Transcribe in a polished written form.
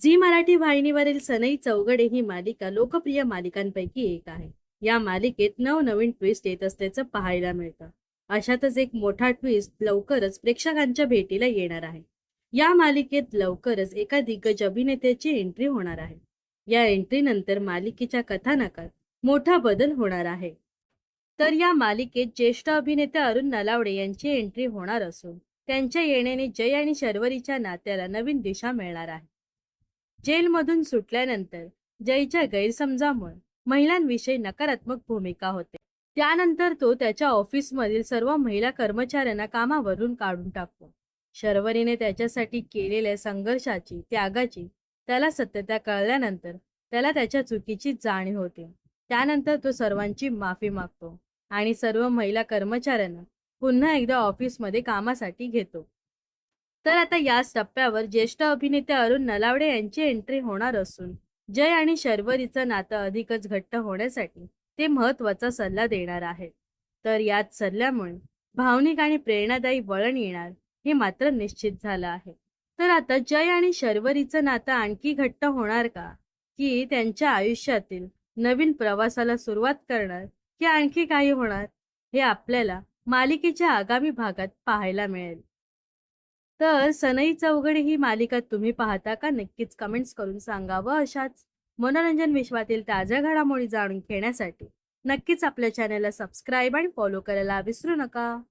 Zee Marathi वाहिनीवरील सनई चौघडे ही मालिका लोकप्रिय मालिकांपैकी एक आहे. या मालिकेत नवनवीन ट्विस्ट येत असल्याचं पाहायला मिळतं. अशातच एक मोठा ट्विस्ट लवकरच प्रेक्षकांच्या भेटीला येणार आहे. या मालिकेत लवकरच एका दिग्गज अभिनेत्याची एंट्री होणार आहे. या एंट्री नंतर मालिकेच्या कथानकात मोठा बदल होणार आहे. तर या मालिकेत ज्येष्ठ अभिनेते अरुण नलावडे यांची एंट्री होणार असून त्यांच्या येण्याने जय आणि शर्वरीच्या नात्याला नवीन दिशा मिळणार आहे. जेलमधून सुटल्यानंतर जयच्या गैरसमजामुळे महिलांविषयी नकारात्मक भूमिका होते. त्यानंतर तो त्याच्या ऑफिसमधील सर्व महिला कर्मचाऱ्यांना कामावरून काढून टाकतो. शर्वरीने त्याच्यासाठी केलेल्या संघर्षाची, त्यागाची त्याला सत्यता कळल्यानंतर त्याला त्याच्या चुकीची जाणीव होते. त्यानंतर तो सर्वांची माफी मागतो आणि सर्व महिला कर्मचाऱ्यांना पुन्हा एकदा ऑफिसमध्ये कामासाठी घेतो. तर आता याच टप्प्यावर ज्येष्ठ अभिनेते अरुण नलावडे यांची एंट्री होणार असून जय आणि शर्वरीचं नातं अधिकच घट्ट होण्यासाठी ते महत्वाचा सल्ला देणार आहेत. तर याच सल्ल्यामुळे भावनिक आणि प्रेरणादायी वळण येणार हे मात्र निश्चित झालं आहे. तर आता जय आणि शर्वरीचं नातं आणखी घट्ट होणार का, की त्यांच्या आयुष्यातील नवीन प्रवासाला सुरुवात करणार, की आणखी काही होणार, हे आपल्याला मालिकेच्या आगामी भागात पाहायला मिळेल. तर सनई चौघडे ही मालिका तुम्ही पाहता का? नक्कीच कमेंट्स करून सांगा व अशाच मनोरंजन विश्वातील ताज्या घडामोडी जाणून घेण्यासाठी नक्कीच आपल्या चॅनलला सबस्क्राईब आणि फॉलो करायला विसरू नका.